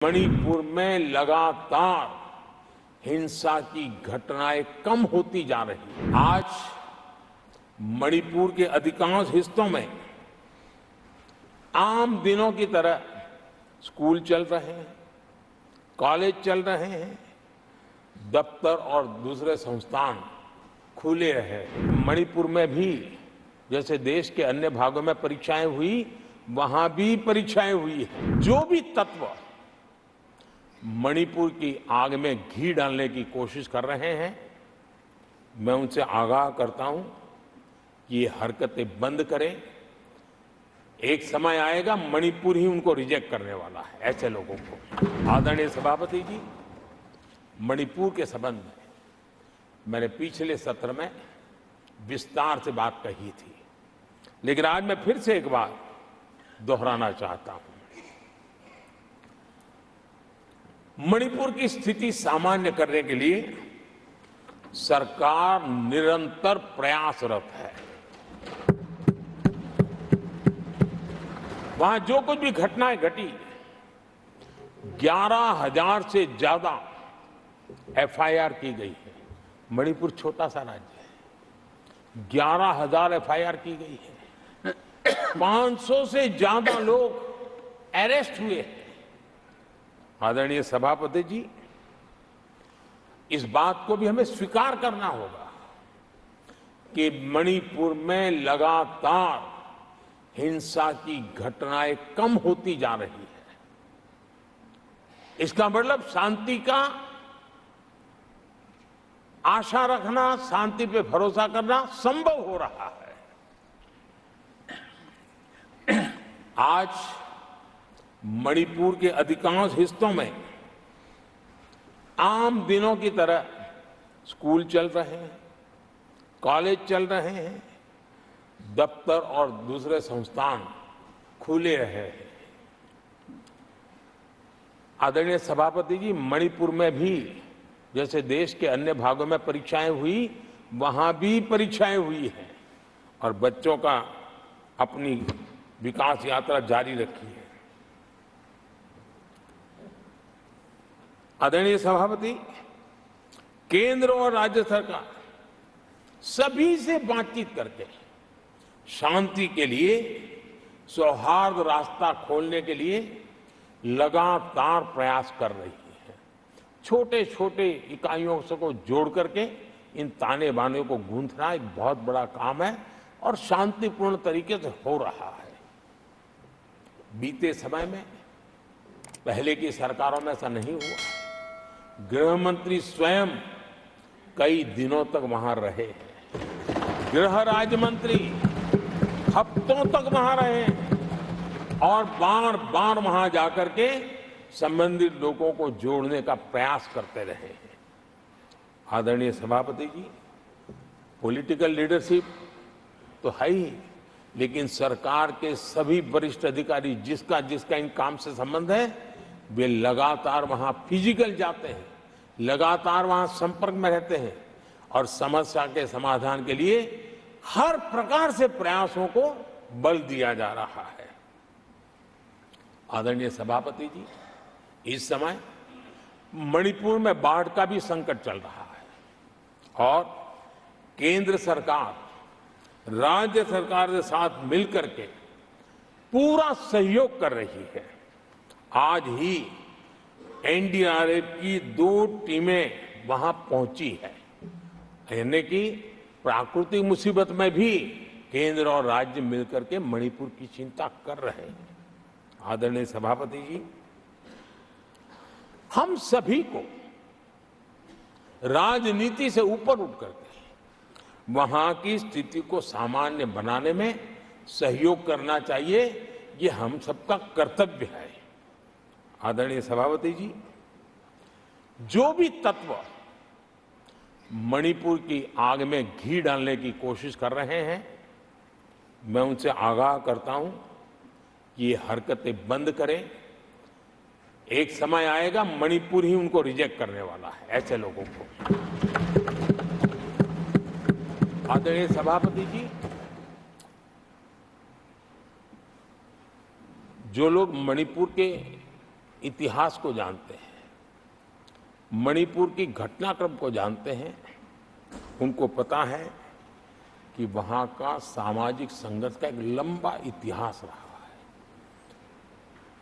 मणिपुर में लगातार हिंसा की घटनाएं कम होती जा रही हैं। आज मणिपुर के अधिकांश हिस्सों में आम दिनों की तरह स्कूल चल रहे हैं, कॉलेज चल रहे हैं, दफ्तर और दूसरे संस्थान खुले रहे। मणिपुर में भी जैसे देश के अन्य भागों में परीक्षाएं हुई, वहां भी परीक्षाएं हुई हैं। जो भी तत्व मणिपुर की आग में घी डालने की कोशिश कर रहे हैं, मैं उनसे आगाह करता हूं कि ये हरकतें बंद करें। एक समय आएगा मणिपुर ही उनको रिजेक्ट करने वाला है, ऐसे लोगों को। आदरणीय सभापति जी, मणिपुर के संबंध में मैंने पिछले सत्र में विस्तार से बात कही थी, लेकिन आज मैं फिर से एक बार दोहराना चाहता हूं। मणिपुर की स्थिति सामान्य करने के लिए सरकार निरंतर प्रयासरत है। वहां जो कुछ भी घटनाएं घटी, 11,000 से ज्यादा एफआईआर की गई है। मणिपुर छोटा सा राज्य है, 11,000 एफआईआर की गई है। 500 से ज्यादा लोग अरेस्ट हुए हैं। आदरणीय सभापति जी, इस बात को भी हमें स्वीकार करना होगा कि मणिपुर में लगातार हिंसा की घटनाएं कम होती जा रही है। इसका मतलब शांति का आशा रखना, शांति पे भरोसा करना संभव हो रहा है। आज मणिपुर के अधिकांश हिस्सों में आम दिनों की तरह स्कूल चल रहे हैं, कॉलेज चल रहे हैं, दफ्तर और दूसरे संस्थान खुले रहे हैं। आदरणीय सभापति जी, मणिपुर में भी जैसे देश के अन्य भागों में परीक्षाएं हुई, वहां भी परीक्षाएं हुई हैं और बच्चों का अपनी विकास यात्रा जारी रखी है। आदरणीय सभापति, केंद्र और राज्य सरकार सभी से बातचीत करके शांति के लिए, सौहार्द रास्ता खोलने के लिए लगातार प्रयास कर रही है। छोटे छोटे इकाइयों को जोड़ करके इन ताने बाने को गूंथना एक बहुत बड़ा काम है और शांतिपूर्ण तरीके से हो रहा है। बीते समय में पहले की सरकारों में ऐसा नहीं हुआ। गृह मंत्री स्वयं कई दिनों तक वहां रहे हैं, गृह राज्य मंत्री हफ्तों तक वहां रहे हैं और बार बार वहां जाकर के संबंधित लोगों को जोड़ने का प्रयास करते रहे हैं। आदरणीय सभापति जी, पॉलिटिकल लीडरशिप तो है ही, लेकिन सरकार के सभी वरिष्ठ अधिकारी जिसका जिसका इन काम से संबंध है, वे लगातार वहां फिजिकल जाते हैं, लगातार वहां संपर्क में रहते हैं और समस्या के समाधान के लिए हर प्रकार से प्रयासों को बल दिया जा रहा है। आदरणीय सभापति जी, इस समय मणिपुर में बाढ़ का भी संकट चल रहा है और केंद्र सरकार राज्य सरकार के साथ मिलकर के पूरा सहयोग कर रही है। आज ही एनडीआरएफ की 2 टीमें वहां पहुंची है, यानी कि प्राकृतिक मुसीबत में भी केंद्र और राज्य मिलकर के मणिपुर की चिंता कर रहे हैं। आदरणीय सभापति जी, हम सभी को राजनीति से ऊपर उठ करके वहां की स्थिति को सामान्य बनाने में सहयोग करना चाहिए। ये हम सबका कर्तव्य है। आदरणीय सभापति जी, जो भी तत्व मणिपुर की आग में घी डालने की कोशिश कर रहे हैं, मैं उनसे आगाह करता हूं कि ये हरकतें बंद करें। एक समय आएगा मणिपुर ही उनको रिजेक्ट करने वाला है, ऐसे लोगों को। आदरणीय सभापति जी, जो लोग मणिपुर के इतिहास को जानते हैं, मणिपुर की घटनाक्रम को जानते हैं, उनको पता है कि वहां का सामाजिक संघर्ष का एक लंबा इतिहास रहा है।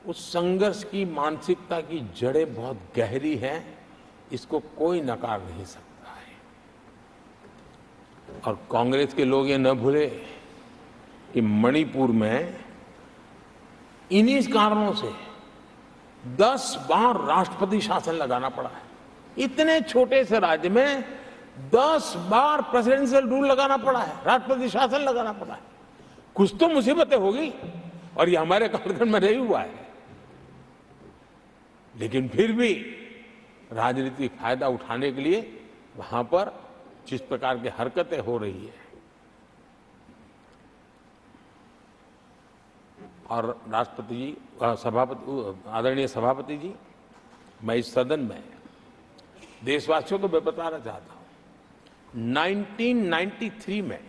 उस संघर्ष की मानसिकता की जड़ें बहुत गहरी हैं, इसको कोई नकार नहीं सकता है। और कांग्रेस के लोग ये न भूले कि मणिपुर में इन्हीं कारणों से 10 बार राष्ट्रपति शासन लगाना पड़ा है। इतने छोटे से राज्य में 10 बार प्रेसिडेंशियल रूल लगाना पड़ा है, राष्ट्रपति शासन लगाना पड़ा है। कुछ तो मुसीबतें होगी और ये हमारे कार्यकाल में नहीं हुआ है, लेकिन फिर भी राजनीतिक फायदा उठाने के लिए वहां पर जिस प्रकार की हरकतें हो रही है, और राष्ट्रपति जी, आदरणीय सभापति जी, मैं इस सदन में देशवासियों को मैं बताना चाहता हूं, 1993 में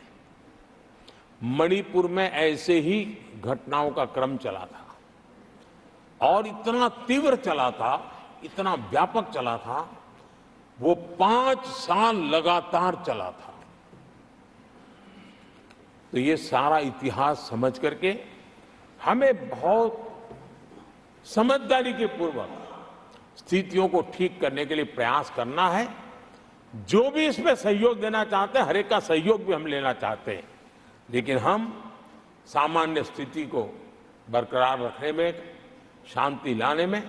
मणिपुर में ऐसे ही घटनाओं का क्रम चला था और इतना तीव्र चला था, इतना व्यापक चला था, वो 5 साल लगातार चला था। तो ये सारा इतिहास समझ करके हमें बहुत समझदारी के पूर्वक स्थितियों को ठीक करने के लिए प्रयास करना है। जो भी इसमें सहयोग देना चाहते हैं, हर एक का सहयोग भी हम लेना चाहते हैं, लेकिन हम सामान्य स्थिति को बरकरार रखने में, शांति लाने में